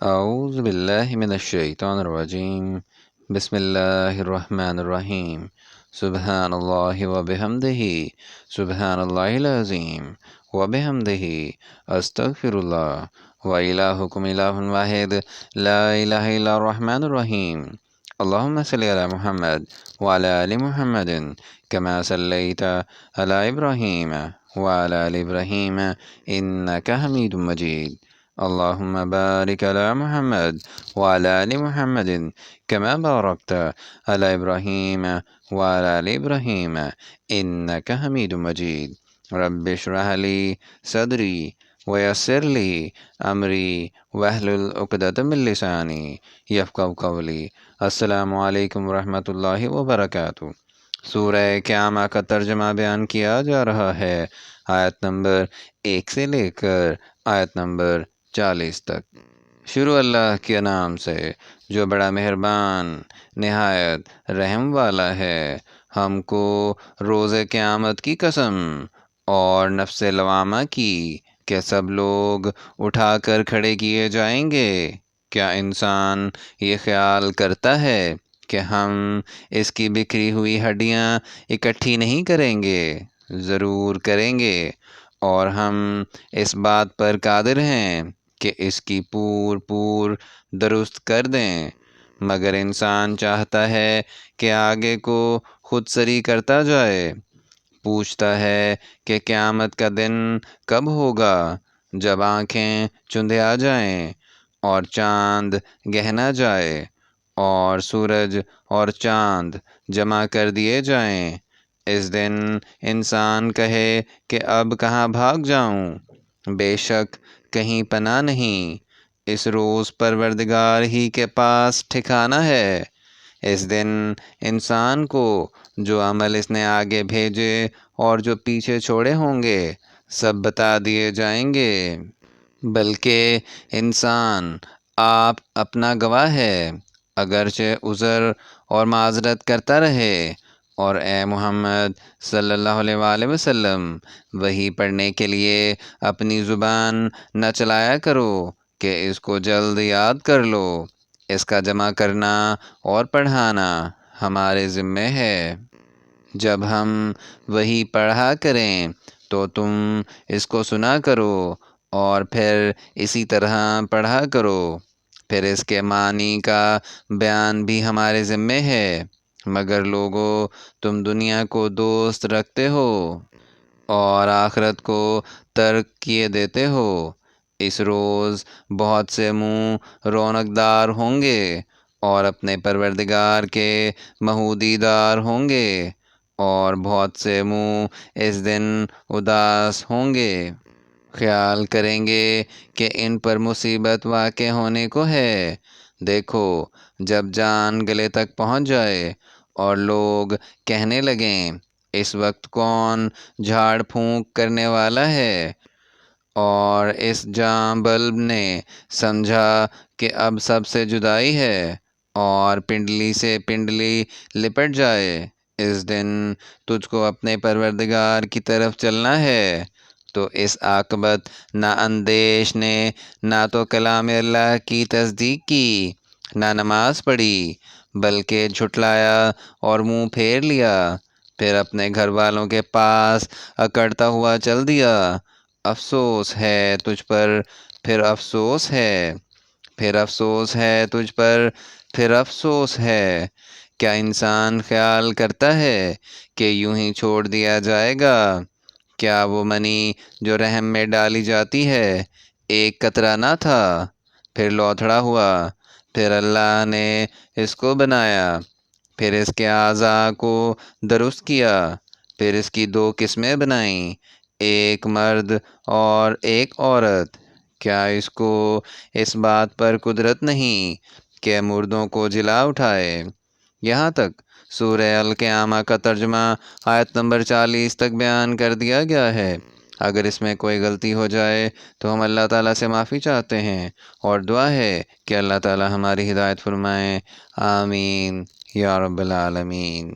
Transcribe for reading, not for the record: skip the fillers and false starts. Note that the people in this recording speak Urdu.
اعوذ باللہ من الشیطان الرجیم بسم اللہ الرحمن الرحیم سبحان اللہ وبحمدہ سبحان اللہ العظیم وبحمدہ استغفر اللہ وإلہکم الہ واحد لا الہ الا الرحمن الرحیم اللہم صلی علی محمد وعلی آل محمد کما صلیت علی ابراہیم وعلی آل ابراہیم انک حمید مجید اللہم بارک علی محمد وعلی آل محمد کما بارکت علی ابراہیم وعلی آل ابراہیم انک حمید مجید رب اشرح لی صدری ویسر لی امری واحلل عقدۃ من لسانی یفقہوا قولی۔ السلام علیکم ورحمۃ اللہ وبرکاتہ۔ سورہ قیامہ کا ترجمہ بیان کیا جا رہا ہے، آیت نمبر 1 سے لے کر آیت نمبر 40 تک۔ شروع اللہ کے نام سے جو بڑا مہربان نہایت رحم والا ہے۔ ہم کو روز قیامت کی قسم اور نفس لوامہ کی کہ سب لوگ اٹھا کر کھڑے کیے جائیں گے۔ کیا انسان یہ خیال کرتا ہے کہ ہم اس کی بکھری ہوئی ہڈیاں اکٹھی نہیں کریں گے؟ ضرور کریں گے، اور ہم اس بات پر قادر ہیں کہ اس کی پور درست کر دیں، مگر انسان چاہتا ہے کہ آگے کو خود سری کرتا جائے۔ پوچھتا ہے کہ قیامت کا دن کب ہوگا، جب آنکھیں چندھیا جائیں اور چاند گہنا جائے اور سورج اور چاند جمع کر دیے جائیں۔ اس دن انسان کہے کہ اب کہاں بھاگ جاؤں؟ بے شک کہیں پناہ نہیں، اس روز پروردگار ہی کے پاس ٹھکانہ ہے۔ اس دن انسان کو جو عمل اس نے آگے بھیجے اور جو پیچھے چھوڑے ہوں گے سب بتا دیے جائیں گے، بلکہ انسان آپ اپنا گواہ ہے۔ اگرچہ عذر اور معذرت کرتا رہے، اور اے محمد صلی اللہ علیہ وآلہ وسلم وحی پڑھنے کے لیے اپنی زبان نہ چلایا کرو کہ اس کو جلد یاد کر لو۔ اس کا جمع کرنا اور پڑھانا ہمارے ذمے ہے۔ جب ہم وحی پڑھا کریں تو تم اس کو سنا کرو اور پھر اسی طرح پڑھا کرو۔ پھر اس کے معنی کا بیان بھی ہمارے ذمے ہے، مگر لوگو تم دنیا کو دوست رکھتے ہو اور آخرت کو ترک کیے دیتے ہو۔ اس روز بہت سے منہ رونق دار ہوں گے اور اپنے پروردگار کے محبوب دار ہوں گے، اور بہت سے منہ اس دن اداس ہوں گے۔ خیال کریں گے کہ ان پر مصیبت واقع ہونے کو ہے۔ دیکھو جب جان گلے تک پہنچ جائے اور لوگ کہنے لگیں اس وقت کون جھاڑ پھونک کرنے والا ہے، اور اس جاں بلب نے سمجھا کہ اب سب سے جدائی ہے اور پنڈلی سے پنڈلی لپٹ جائے۔ اس دن تجھ کو اپنے پروردگار کی طرف چلنا ہے، تو اس عاقبت نا اندیش نے نہ تو کلام اللہ کی تصدیق کی، نہ نماز پڑھی، بلکہ جھٹلایا اور منہ پھیر لیا، پھر اپنے گھر والوں کے پاس اکڑتا ہوا چل دیا۔ افسوس ہے تجھ پر، پھر افسوس ہے، پھر افسوس ہے تجھ پر، پھر افسوس ہے۔ کیا انسان خیال کرتا ہے کہ یوں ہی چھوڑ دیا جائے گا؟ کیا وہ منی جو رحم میں ڈالی جاتی ہے ایک قطرہ نہ تھا، پھر لوتھڑا ہوا، پھر اللہ نے اس کو بنایا، پھر اس کے اعضاء کو درست کیا، پھر اس کی 2 قسمیں بنائیں، ایک مرد اور ایک عورت۔ کیا اس کو اس بات پر قدرت نہیں کہ مردوں کو جلا اٹھائے؟ یہاں تک سورہ القیامہ کا ترجمہ آیت نمبر 40 تک بیان کر دیا گیا ہے۔ اگر اس میں کوئی غلطی ہو جائے تو ہم اللہ تعالیٰ سے معافی چاہتے ہیں، اور دعا ہے کہ اللہ تعالیٰ ہماری ہدایت فرمائیں۔ آمین یا رب العالمین۔